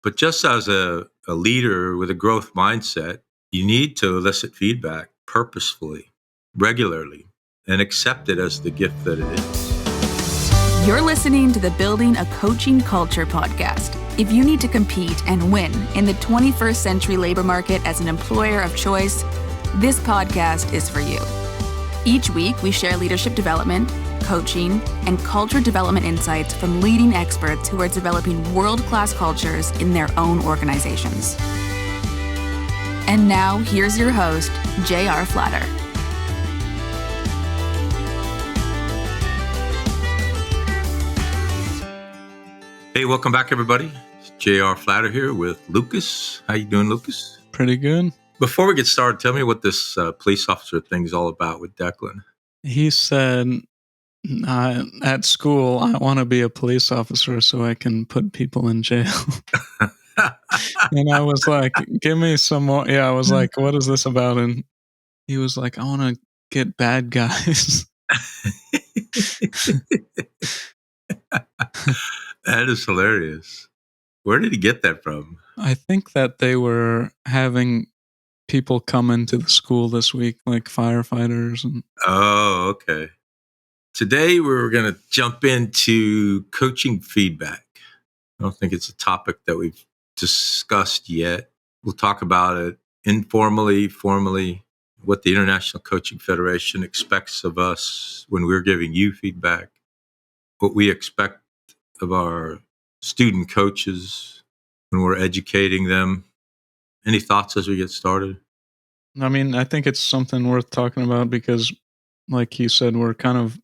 But just as a leader with a growth mindset, you need to elicit feedback purposefully, regularly, and accept it as the gift that it is. You're listening to the Building a Coaching Culture podcast. If you need to compete and win in the 21st century labor market as an employer of choice, this podcast is for you. Each week, we share leadership development, coaching, and culture development insights from leading experts who are developing world-class cultures in their own organizations. And now, here's your host, J.R. Flatter. Hey, welcome back, everybody. It's J.R. Flatter here with Lucas. How you doing, Lucas? Pretty good. Before we get started, tell me what this police officer thing is all about with Declan. He said, at school, I want to be a police officer so I can put people in jail. And I was like, give me some more. Yeah, I was like, what is this about? And he was like, I want to get bad guys. That is hilarious. Where did he get that from? I think that they were having people come into the school this week, like firefighters. Oh, okay. Today, we're going to jump into coaching feedback. I don't think it's a topic that we've discussed yet. We'll talk about it informally, formally, what the International Coaching Federation expects of us when we're giving you feedback, what we expect of our student coaches when we're educating them. Any thoughts as we get started? I mean, I think it's something worth talking about because, like you said, we're kind of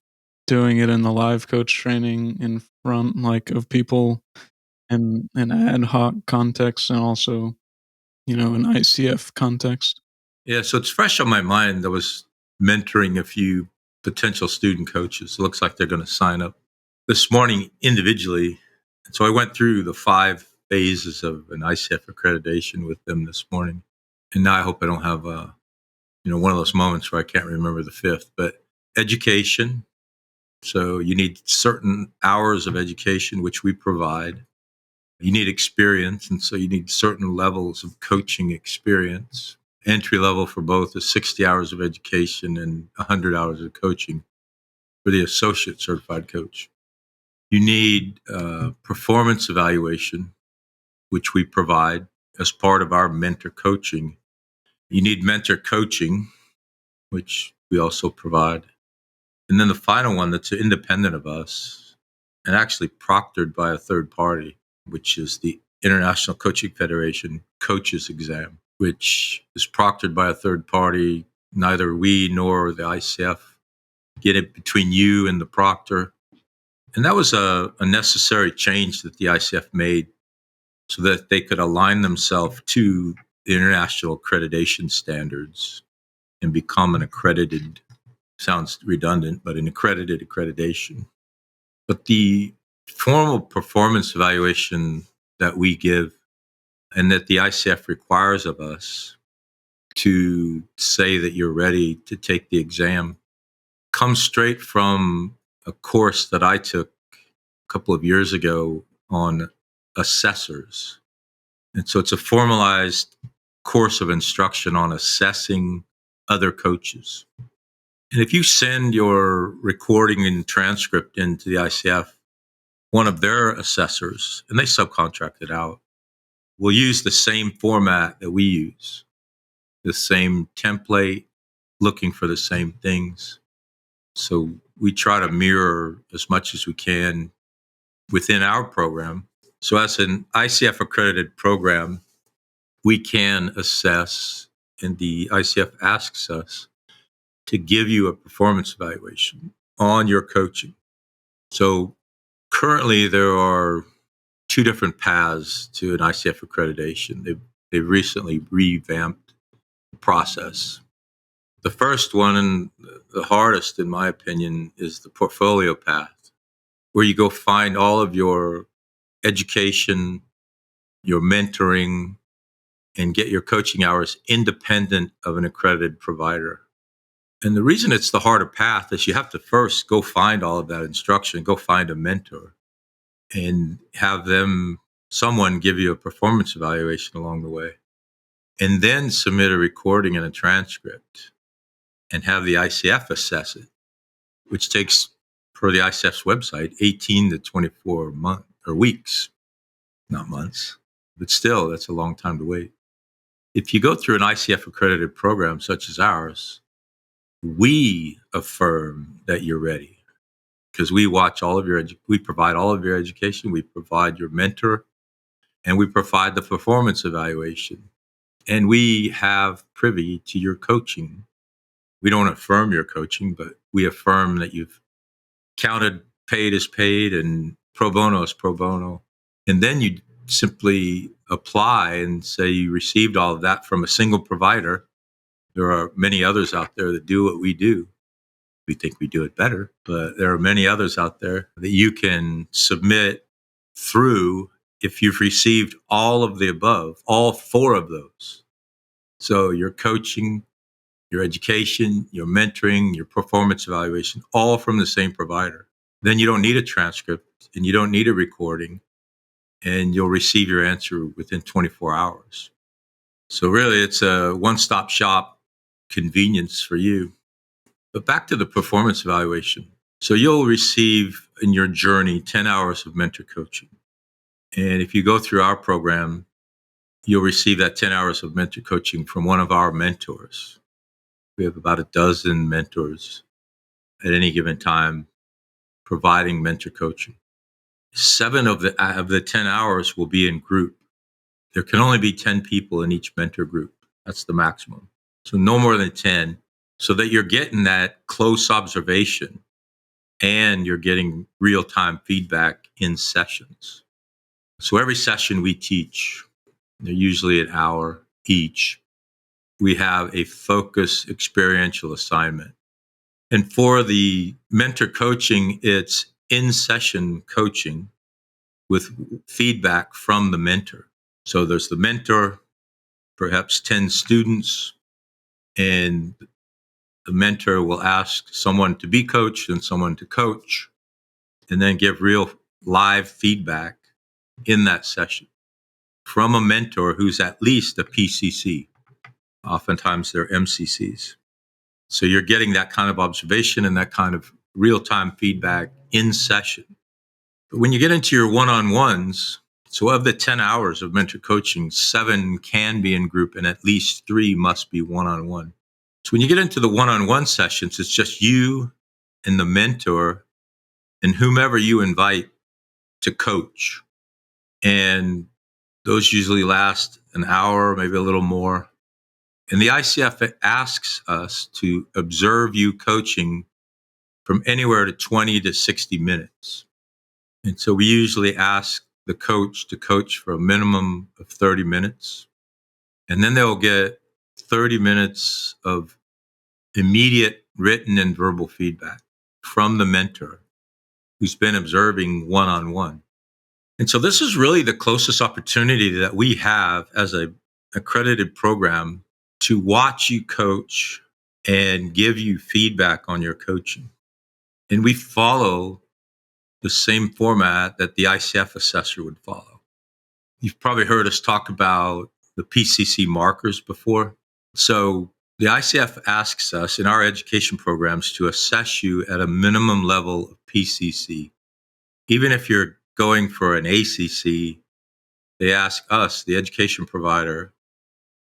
doing it in the live coach training in front, like, of people in an ad hoc context and also, an ICF context. Yeah, so it's fresh on my mind. I was mentoring a few potential student coaches. It looks like they're going to sign up this morning individually. And so I went through the 5 phases of an ICF accreditation with them this morning. And now I hope I don't have one of those moments where I can't remember the 5th. But education. So you need certain hours of education, which we provide. You need experience. And so you need certain levels of coaching experience. Entry level for both is 60 hours of education and 100 hours of coaching for the associate certified coach. You need performance evaluation, which we provide as part of our mentor coaching. You need mentor coaching, which we also provide. And then the final one that's independent of us and actually proctored by a third party, which is the International Coaching Federation Coaches Exam, which is proctored by a third party. Neither we nor the ICF get it between you and the proctor. And that was a necessary change that the ICF made so that they could align themselves to the international accreditation standards and become an accredited, sounds redundant, but an accredited accreditation. But the formal performance evaluation that we give and that the ICF requires of us to say that you're ready to take the exam comes straight from a course that I took a couple of years ago on assessors. And so it's a formalized course of instruction on assessing other coaches. And if you send your recording and transcript into the ICF, one of their assessors, and they subcontract it out, will use the same format that we use, the same template, looking for the same things. So we try to mirror as much as we can within our program. So as an ICF accredited program, we can assess, and the ICF asks us to give you a performance evaluation on your coaching. So currently there are 2 different paths to an ICF accreditation. They've recently revamped the process. The first one, and the hardest in my opinion, is the portfolio path, where you go find all of your education, your mentoring, and get your coaching hours independent of an accredited provider. And the reason it's the harder path is you have to first go find all of that instruction, go find a mentor and have them someone give you a performance evaluation along the way, and then submit a recording and a transcript and have the ICF assess it, which takes, per the ICF's website, 18 to 24 months or weeks, not months, but still, that's a long time to wait. If you go through an ICF accredited program such as ours, we affirm that you're ready because we watch all of we provide all of your education, we provide your mentor, and we provide the performance evaluation. And we have privy to your coaching. We don't affirm your coaching, but we affirm that you've counted paid as paid and pro bono is pro bono. And then you simply apply and say you received all of that from a single provider. There are many others out there that do what we do. We think we do it better, but there are many others out there that you can submit through if you've received all of the above, all four of those. So your coaching, your education, your mentoring, your performance evaluation, all from the same provider. Then you don't need a transcript and you don't need a recording, and you'll receive your answer within 24 hours. So really, it's a one-stop shop convenience for you. But back to the performance evaluation. So you'll receive in your journey 10 hours of mentor coaching. And if you go through our program, you'll receive that 10 hours of mentor coaching from one of our mentors. We have about a dozen mentors at any given time providing mentor coaching. 7 of the 10 hours will be in group. There can only be 10 people in each mentor group. That's the maximum. So no more than 10, so that you're getting that close observation and you're getting real-time feedback in sessions. So every session we teach, they're usually an hour each. We have a focused experiential assignment. And for the mentor coaching, it's in-session coaching with feedback from the mentor. So there's the mentor, perhaps 10 students, and the mentor will ask someone to be coached and someone to coach, and then give real live feedback in that session from a mentor who's at least a PCC. Oftentimes they're MCCs. So you're getting that kind of observation and that kind of real-time feedback in session. But when you get into your one-on-ones, so of the 10 hours of mentor coaching, 7 can be in group and at least 3 must be one-on-one. So when you get into the one-on-one sessions, it's just you and the mentor and whomever you invite to coach. And those usually last an hour, maybe a little more. And the ICF asks us to observe you coaching from anywhere to 20 to 60 minutes. And so we usually ask the coach to coach for a minimum of 30 minutes. And then they'll get 30 minutes of immediate written and verbal feedback from the mentor who's been observing one-on-one. And so this is really the closest opportunity that we have as an accredited program to watch you coach and give you feedback on your coaching. And we follow the same format that the ICF assessor would follow. You've probably heard us talk about the PCC markers before. So the ICF asks us in our education programs to assess you at a minimum level of PCC. Even if you're going for an ACC, they ask us, the education provider,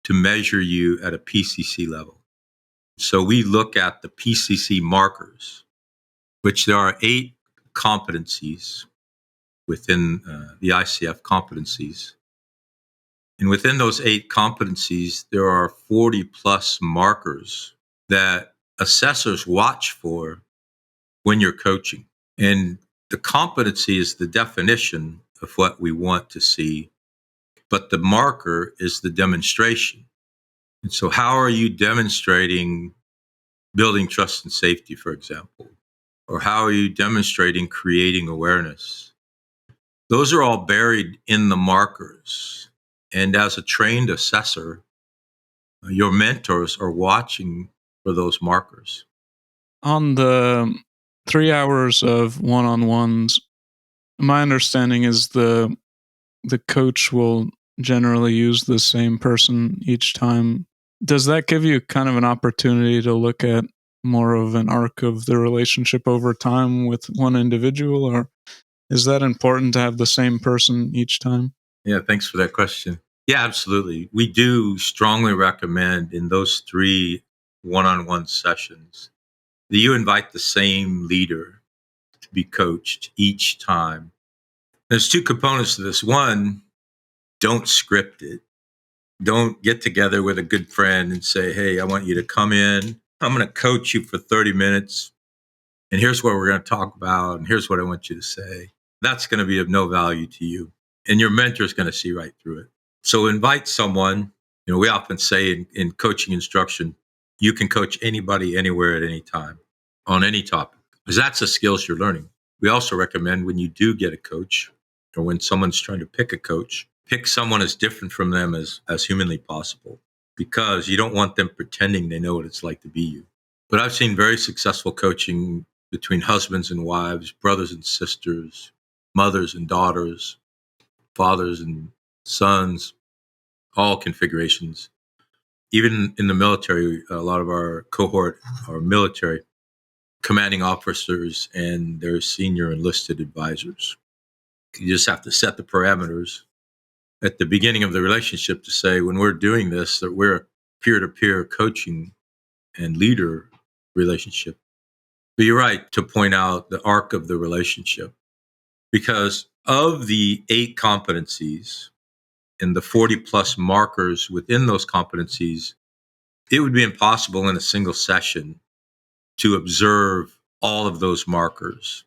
to measure you at a PCC level. So we look at the PCC markers, which there are 8 competencies within the ICF competencies. And within those 8 competencies, there are 40 plus markers that assessors watch for when you're coaching. And the competency is the definition of what we want to see, but the marker is the demonstration. And so how are you demonstrating building trust and safety, for example? Or how are you demonstrating creating awareness? Those are all buried in the markers. And as a trained assessor, your mentors are watching for those markers. On the 3 hours of one-on-ones, my understanding is the the coach will generally use the same person each time. Does that give you kind of an opportunity to look at more of an arc of the relationship over time with one individual, or is that important to have the same person each time? Yeah, thanks for that question. Yeah, absolutely. We do strongly recommend in those 3 one-on-one sessions that you invite the same leader to be coached each time. There's 2 components to this. One, don't script it. Don't get together with a good friend and say, hey, I want you to come in. I'm going to coach you for 30 minutes. And here's what we're going to talk about. And here's what I want you to say. That's going to be of no value to you. And your mentor is going to see right through it. So invite someone. We often say in coaching instruction, you can coach anybody, anywhere, at any time, on any topic, because that's the skills you're learning. We also recommend when you do get a coach, or when someone's trying to pick a coach, pick someone as different from them as humanly possible, because you don't want them pretending they know what it's like to be you. But I've seen very successful coaching between husbands and wives, brothers and sisters, mothers and daughters, fathers and sons, all configurations. Even in the military, a lot of our cohort are military commanding officers and their senior enlisted advisors. You just have to set the parameters at the beginning of the relationship to say, when we're doing this, that we're a peer-to-peer coaching and leader relationship. But you're right to point out the arc of the relationship, because of the 8 competencies and the 40 plus markers within those competencies, it would be impossible in a single session to observe all of those markers.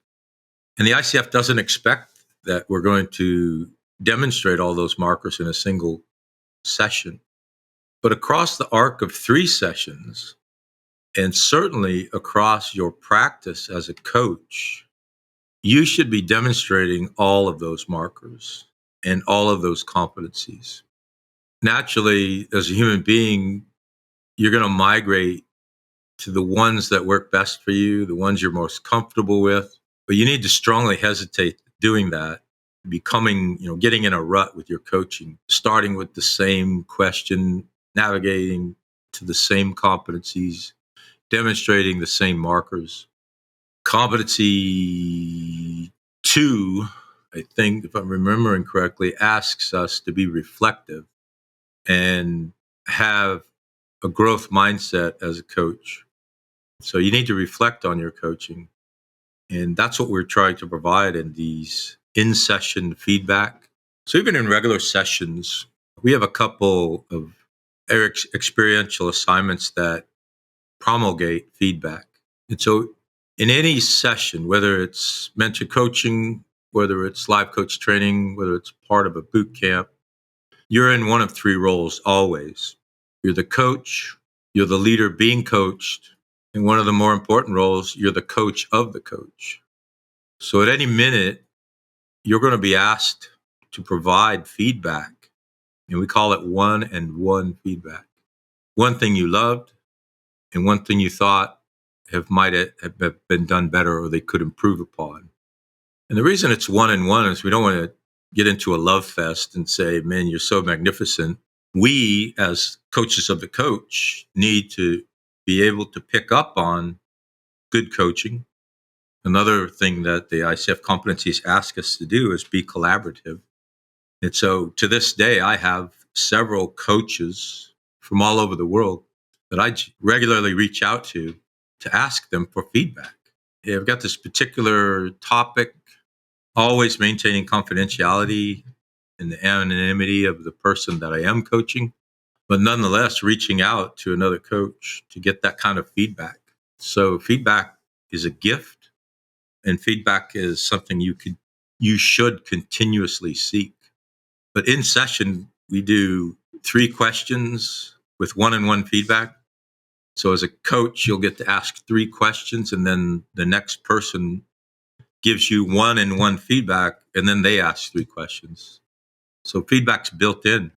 And the ICF doesn't expect that we're going to demonstrate all those markers in a single session. But across the arc of 3 sessions, and certainly across your practice as a coach, you should be demonstrating all of those markers and all of those competencies. Naturally, as a human being, you're going to migrate to the ones that work best for you, the ones you're most comfortable with. But you need to strongly hesitate doing that, becoming, getting in a rut with your coaching, starting with the same question, navigating to the same competencies, demonstrating the same markers. Competency 2, I think, if I'm remembering correctly, asks us to be reflective and have a growth mindset as a coach. So you need to reflect on your coaching. And that's what we're trying to provide in these in-session feedback. So even in regular sessions, we have a couple of experiential assignments that promulgate feedback. And so in any session, whether it's mentor coaching, whether it's live coach training, whether it's part of a boot camp, you're in one of 3 roles always. You're the coach, you're the leader being coached, and one of the more important roles, you're the coach of the coach. So at any minute, you're going to be asked to provide feedback. And we call it 1-and-1 feedback. One thing you loved and one thing you thought might have been done better or they could improve upon. And the reason it's 1-and-1 is we don't want to get into a love fest and say, man, you're so magnificent. We, as coaches of the coach, need to be able to pick up on good coaching. Another thing that the ICF competencies ask us to do is be collaborative. And so to this day, I have several coaches from all over the world that I regularly reach out to ask them for feedback. I've got this particular topic, always maintaining confidentiality and the anonymity of the person that I am coaching, but nonetheless reaching out to another coach to get that kind of feedback. So feedback is a gift, and feedback is something you should continuously seek. But in session, we do 3 questions with 1-and-1 feedback. So as a coach, you'll get to ask 3 questions, and then the next person gives you 1-and-1 feedback, and then they ask 3 questions. So feedback's built in.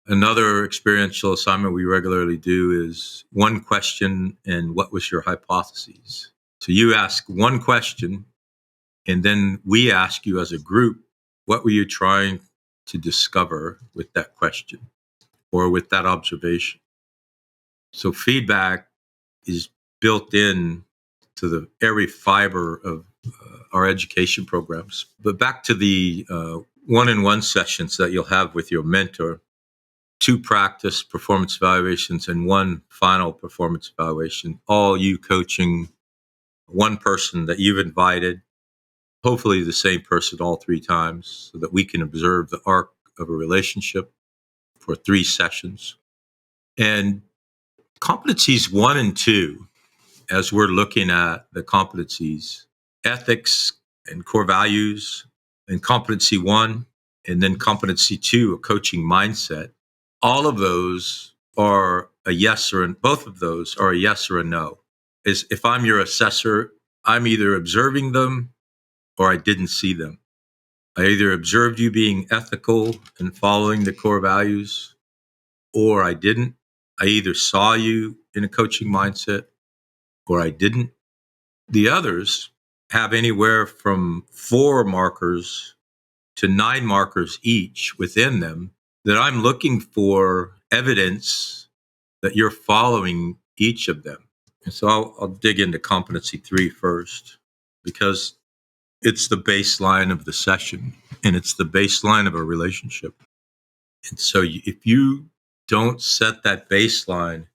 Another experiential assignment we regularly do is 1 question and what was your hypotheses? So you ask 1 question, and then we ask you as a group, what were you trying to discover with that question or with that observation. So feedback is built in to the every fiber of our education programs. But back to the one-on-one sessions that you'll have with your mentor, 2 practice performance evaluations and 1 final performance evaluation, all you coaching one person that you've invited, hopefully the same person all 3 times, so that we can observe the arc of a relationship for 3 sessions. And competencies 1 and 2, as we're looking at the competencies, ethics and core values, and competency 1, and then competency 2, a coaching mindset, all of those are a yes or both of those are a yes or a no. Is if I'm your assessor, I'm either observing them or I didn't see them. I either observed you being ethical and following the core values, or I didn't. I either saw you in a coaching mindset or I didn't. The others have anywhere from 4 markers to 9 markers each within them that I'm looking for evidence that you're following each of them. And so I'll dig into competency 3 first, because it's the baseline of the session and it's the baseline of a relationship. And so if you don't set that baseline,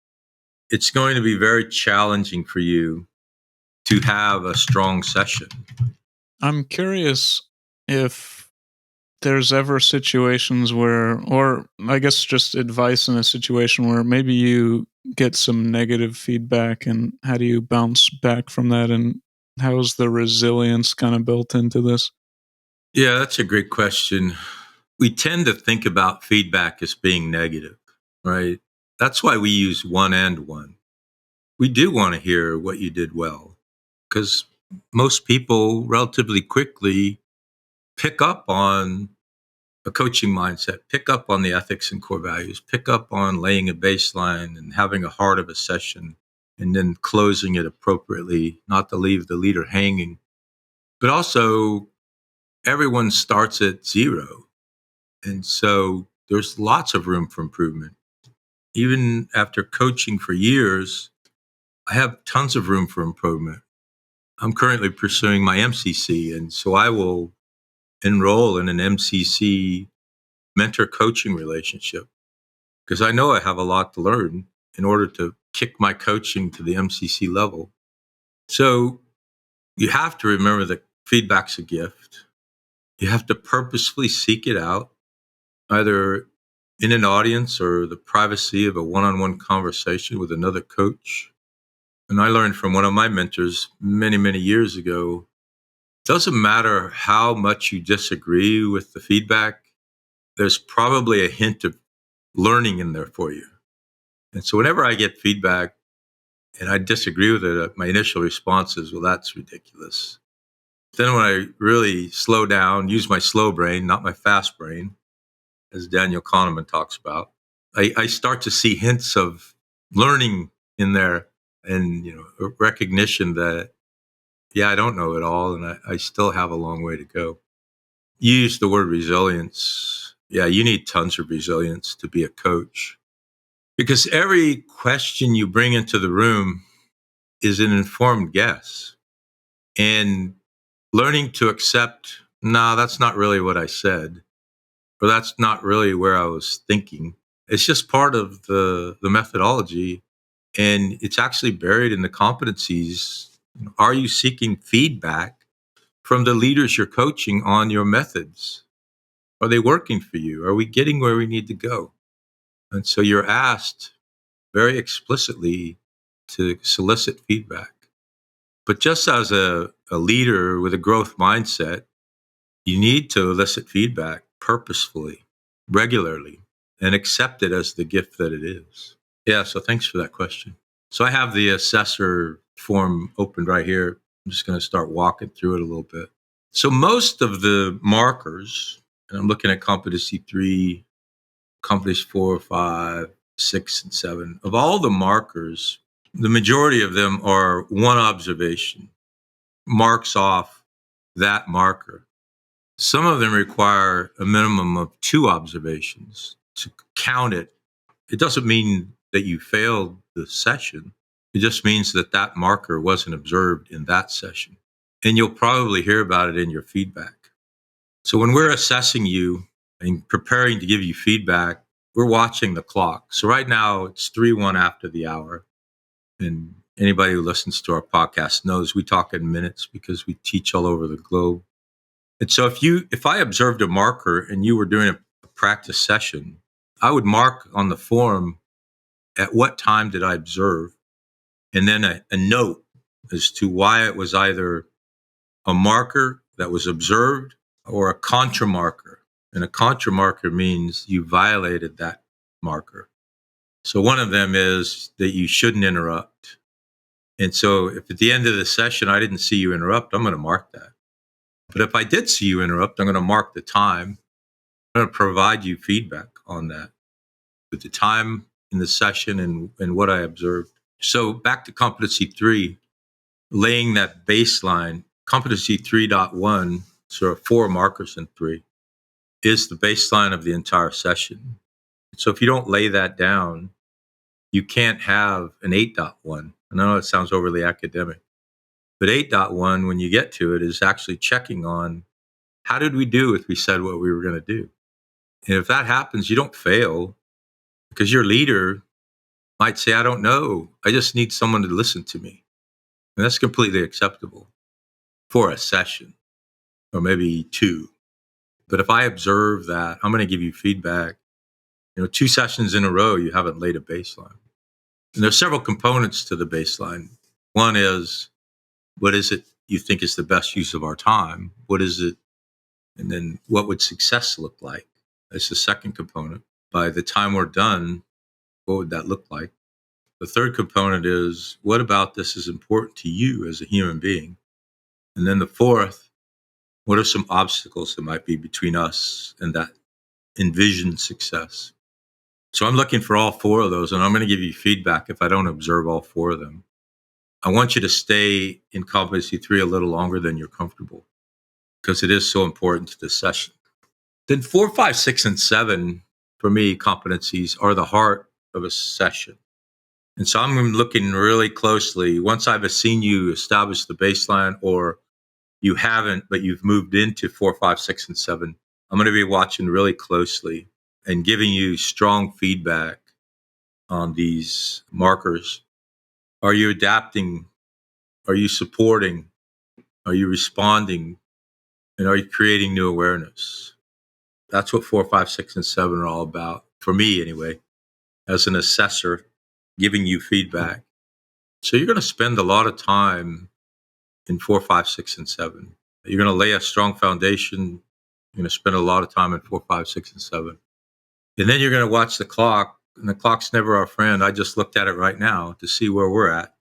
it's going to be very challenging for you to have a strong session. I'm curious if there's ever situations where, or I guess just advice in a situation where maybe you get some negative feedback, and how do you bounce back from that, and how is the resilience kind of built into this? Yeah, that's a great question. We tend to think about feedback as being negative, right? That's why we use 1 and 1. We do want to hear what you did well, because most people relatively quickly pick up on a coaching mindset, pick up on the ethics and core values, pick up on laying a baseline and having a heart of a session, and then closing it appropriately, not to leave the leader hanging. But also, everyone starts at 0. And so there's lots of room for improvement. Even after coaching for years, I have tons of room for improvement. I'm currently pursuing my MCC, and so I will enroll in an MCC mentor coaching relationship, because I know I have a lot to learn in order to kick my coaching to the MCC level. So you have to remember that feedback's a gift. You have to purposefully seek it out, either in an audience or the privacy of a one-on-one conversation with another coach. And I learned from one of my mentors many, many years ago, it doesn't matter how much you disagree with the feedback, there's probably a hint of learning in there for you. And so whenever I get feedback and I disagree with it, my initial response is, well, that's ridiculous. Then when I really slow down, use my slow brain, not my fast brain, as Daniel Kahneman talks about, I start to see hints of learning in there, and a recognition that, yeah, I don't know it all, and I still have a long way to go. You use the word resilience. Yeah, you need tons of resilience to be a coach, because every question you bring into the room is an informed guess. And learning to accept, nah, that's not really what I said, or that's not really where I was thinking. It's just part of the methodology, and it's actually buried in the competencies. Are you seeking feedback from the leaders you're coaching on your methods? Are they working for you? Are we getting where we need to go? And so you're asked very explicitly to solicit feedback. But just as a leader with a growth mindset, you need to elicit feedback purposefully, regularly, and accept it as the gift that it is. Yeah, so thanks for that question. So I have the assessor form opened right here. I'm just going to start walking through it a little bit. So most of the markers, and I'm looking at competency 3, competency 4, 5, 6, and 7, of all the markers, the majority of them are one observation, marks off that marker. Some of them require a minimum of 2 observations to count it. It doesn't mean that you failed the session. It just means that that marker wasn't observed in that session. And you'll probably hear about it in your feedback. So when we're assessing you and preparing to give you feedback, we're watching the clock. So right now it's 3:01 after the hour. And anybody who listens to our podcast knows we talk in minutes because we teach all over the globe. And so if I observed a marker and you were doing a practice session, I would mark on the form at what time did I observe, and then a note as to why it was either a marker that was observed or a contra marker. And a contra marker means you violated that marker. So one of them is that you shouldn't interrupt. And so if at the end of the session I didn't see you interrupt, I'm going to mark that. But if I did see you interrupt, I'm going to mark the time. I'm going to provide you feedback on that with the time in the session and what I observed. So back to competency 3, laying that baseline. Competency 3.1, so 4 markers in 3, is the baseline of the entire session. So if you don't lay that down, you can't have an 8.1. I know it sounds overly academic, but 8.1, when you get to it, is actually checking on how did we do if we said what we were going to do. And if that happens, you don't fail because your leader might say, I don't know. I just need someone to listen to me. And that's completely acceptable for a session or maybe 2. But if I observe that, I'm going to give you feedback. 2 sessions in a row, you haven't laid a baseline. And there's several components to the baseline. One is, what is it you think is the best use of our time? What is it? And then what would success look like? That's the second component. By the time we're done, what would that look like? The third component is, what about this is important to you as a human being? And then the fourth, what are some obstacles that might be between us and that envisioned success? So I'm looking for all 4 of those, and I'm going to give you feedback if I don't observe all 4 of them. I want you to stay in competency 3 a little longer than you're comfortable because it is so important to this session. Then 4, 5, 6, and 7, for me, competencies are the heart of a session. And so I'm looking really closely. Once I've seen you establish the baseline, or you haven't, but you've moved into 4, 5, 6, and 7, I'm going to be watching really closely and giving you strong feedback on these markers. Are you adapting? Are you supporting? Are you responding? And are you creating new awareness? That's what 4, 5, 6, and 7 are all about, for me anyway, as an assessor, giving you feedback. So you're going to spend a lot of time in 4, 5, 6, and 7. You're going to lay a strong foundation. You're going to spend a lot of time in 4, 5, 6, and 7. And then you're going to watch the clock, and the clock's never our friend. I just looked at it right now to see where we're at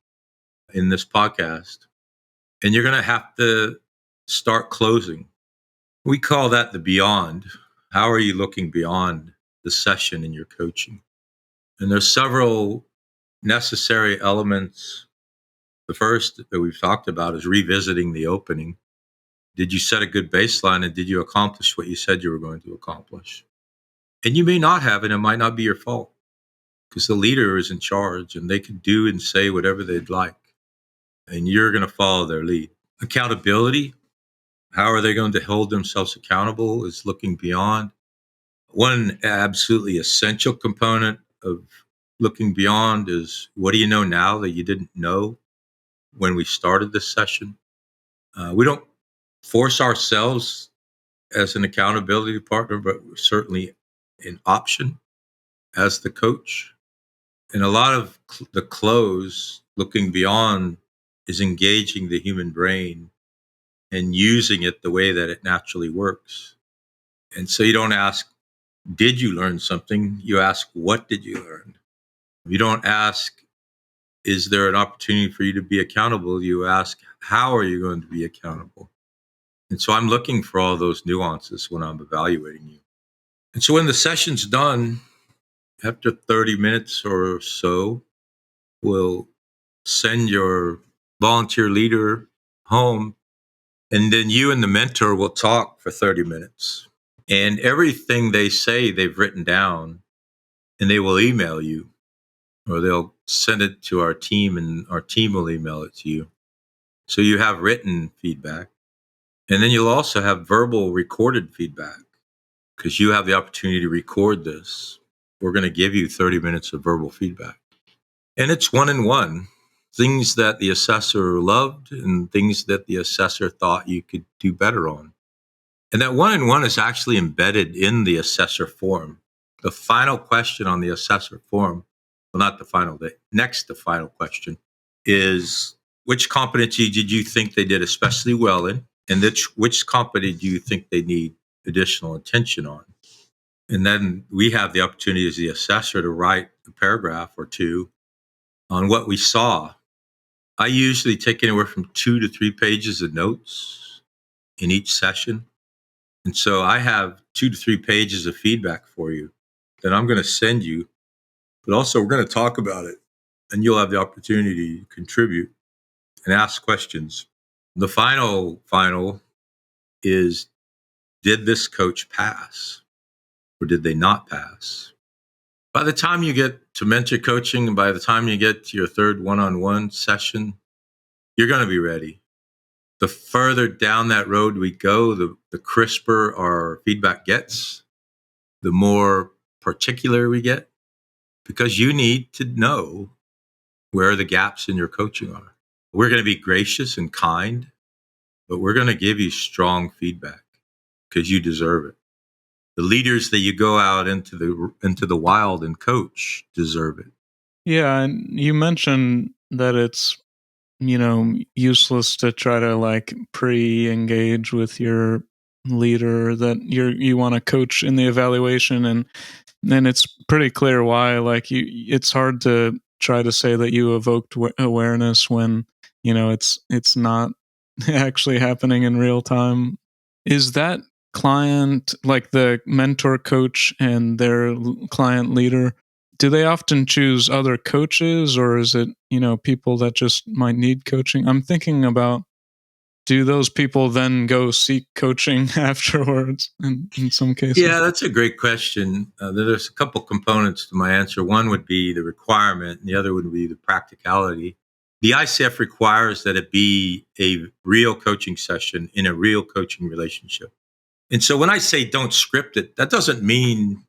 in this podcast. And you're going to have to start closing. We call that the beyond. How are you looking beyond the session in your coaching? And there's several necessary elements. The first that we've talked about is revisiting the opening. Did you set a good baseline, and did you accomplish what you said you were going to accomplish? And you may not have, and it might not be your fault because the leader is in charge and they can do and say whatever they'd like. And you're going to follow their lead. Accountability. How are they going to hold themselves accountable is looking beyond. One absolutely essential component of looking beyond is, what do you know now that you didn't know when we started this session? We don't force ourselves as an accountability partner, but certainly an option as the coach. And a lot of the close, looking beyond, is engaging the human brain and using it the way that it naturally works. And so you don't ask, did you learn something? You ask, what did you learn? You don't ask, is there an opportunity for you to be accountable? You ask, how are you going to be accountable? And so I'm looking for all those nuances when I'm evaluating you. And so when the session's done, after 30 minutes or so, we'll send your volunteer leader home And then you and the mentor will talk for 30 minutes. And everything they say, they've written down, and they will email you, or they'll send it to our team, and our team will email it to you. So you have written feedback. And then you'll also have verbal recorded feedback, because you have the opportunity to record this. We're going to give you 30 minutes of verbal feedback. And it's one-on-one, things that the assessor loved and things that the assessor thought you could do better on. And that one-on-one is actually embedded in the assessor form. The final question on the assessor form, well, not the final, the next to final question is, which competency did you think they did especially well in? And which competency do you think they need additional attention on? And then we have the opportunity as the assessor to write a paragraph or two on what we saw. I usually take anywhere from 2 to 3 pages of notes in each session. And so I have 2 to 3 pages of feedback for you that I'm going to send you, but also we're going to talk about it, and you'll have the opportunity to contribute and ask questions. The final is, did this coach pass or did they not pass? By the time you get to mentor coaching and by the time you get to your third one-on-one session, you're going to be ready. The further down that road we go, the crisper our feedback gets, the more particular we get, because you need to know where the gaps in your coaching are. We're going to be gracious and kind, but we're going to give you strong feedback because you deserve it. The leaders that you go out into the wild and coach deserve it. Yeah, and you mentioned that it's, useless to try to like pre-engage with your leader, that you want to coach in the evaluation, and then it's pretty clear why. Like it's hard to try to say that you evoked awareness when it's not actually happening in real time. Is that client, like the mentor coach and their client leader, do they often choose other coaches, or is it, people that just might need coaching? I'm thinking about, do those people then go seek coaching afterwards in some cases? Yeah, that's a great question. There's a couple components to my answer. One would be the requirement, and the other would be the practicality. The ICF requires that it be a real coaching session in a real coaching relationship. And so when I say don't script it, that doesn't mean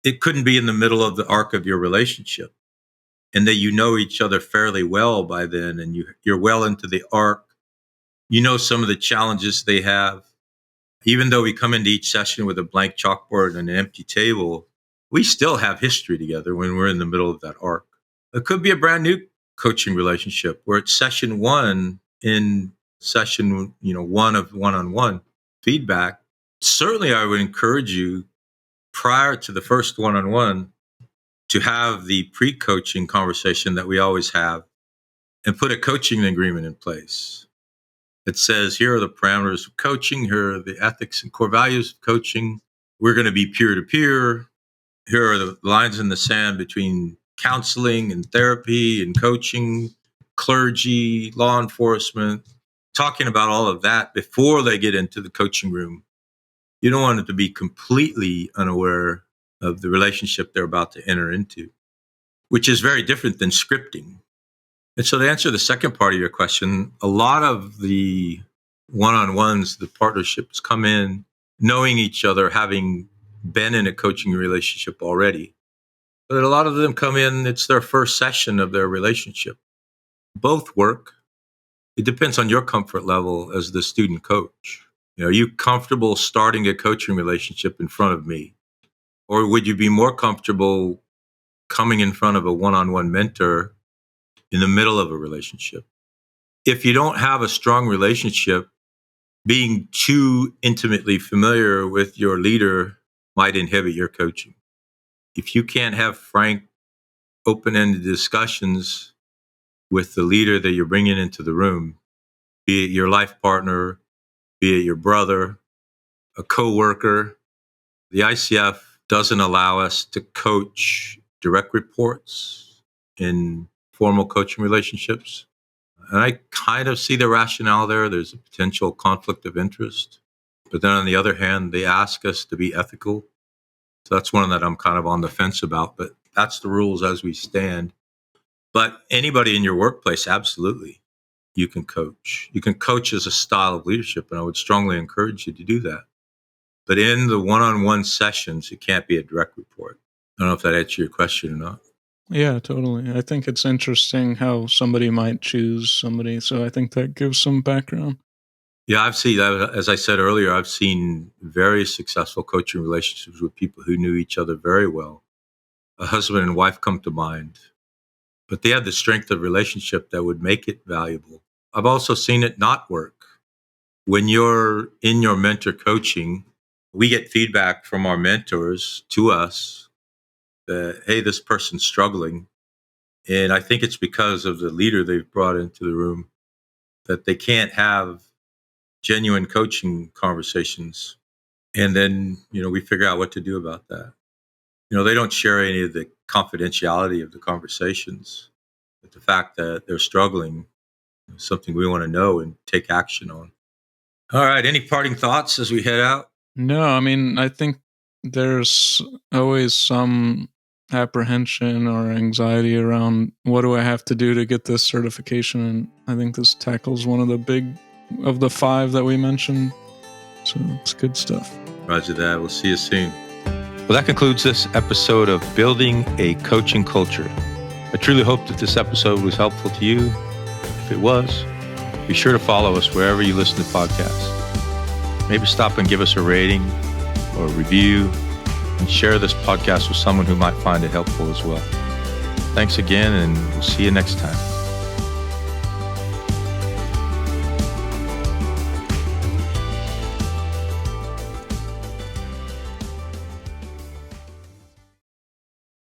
it couldn't be in the middle of the arc of your relationship and that you know each other fairly well by then, and you're well into the arc. You know some of the challenges they have. Even though we come into each session with a blank chalkboard and an empty table, we still have history together when we're in the middle of that arc. It could be a brand new coaching relationship where it's session one in session, one of one-on-one feedback. Certainly, I would encourage you prior to the first one-on-one to have the pre-coaching conversation that we always have and put a coaching agreement in place. It says, here are the parameters of coaching. Here are the ethics and core values of coaching. We're going to be peer-to-peer. Here are the lines in the sand between counseling and therapy and coaching, clergy, law enforcement, talking about all of that before they get into the coaching room. You don't want them to be completely unaware of the relationship they're about to enter into, which is very different than scripting. And so to answer the second part of your question, a lot of the one-on-ones, the partnerships come in knowing each other, having been in a coaching relationship already. But a lot of them come in, it's their first session of their relationship. Both work. It depends on your comfort level as the student coach. Are you comfortable starting a coaching relationship in front of me? Or would you be more comfortable coming in front of a one-on-one mentor in the middle of a relationship? If you don't have a strong relationship, being too intimately familiar with your leader might inhibit your coaching. If you can't have frank, open-ended discussions with the leader that you're bringing into the room, be it your life partner, be it your brother, a coworker, the ICF doesn't allow us to coach direct reports in formal coaching relationships. And I kind of see the rationale there. There's a potential conflict of interest. But then on the other hand, they ask us to be ethical. So that's one that I'm kind of on the fence about, but that's the rules as we stand. But anybody in your workplace, absolutely, you can coach. You can coach as a style of leadership, and I would strongly encourage you to do that. But in the one-on-one sessions, it can't be a direct report. I don't know if that answers your question or not. Yeah, totally. I think it's interesting how somebody might choose somebody. So I think that gives some background. Yeah, I've seen, as I said earlier, I've seen very successful coaching relationships with people who knew each other very well. A husband and wife come to mind, but they had the strength of relationship that would make it valuable. I've also seen it not work. When you're in your mentor coaching, we get feedback from our mentors to us that, hey, this person's struggling. And I think it's because of the leader they've brought into the room that they can't have genuine coaching conversations. And then, we figure out what to do about that. They don't share any of the confidentiality of the conversations, but the fact that they're struggling is something we want to know and take action on. All right. Any parting thoughts as we head out? No, I mean, I think there's always some apprehension or anxiety around what do I have to do to get this certification. And I think this tackles one of the big of the 5 that we mentioned. So it's good stuff. Roger that. We'll see you soon. Well, that concludes this episode of Building a Coaching Culture. I truly hope that this episode was helpful to you. If it was, be sure to follow us wherever you listen to podcasts. Maybe stop and give us a rating or a review and share this podcast with someone who might find it helpful as well. Thanks again, and we'll see you next time.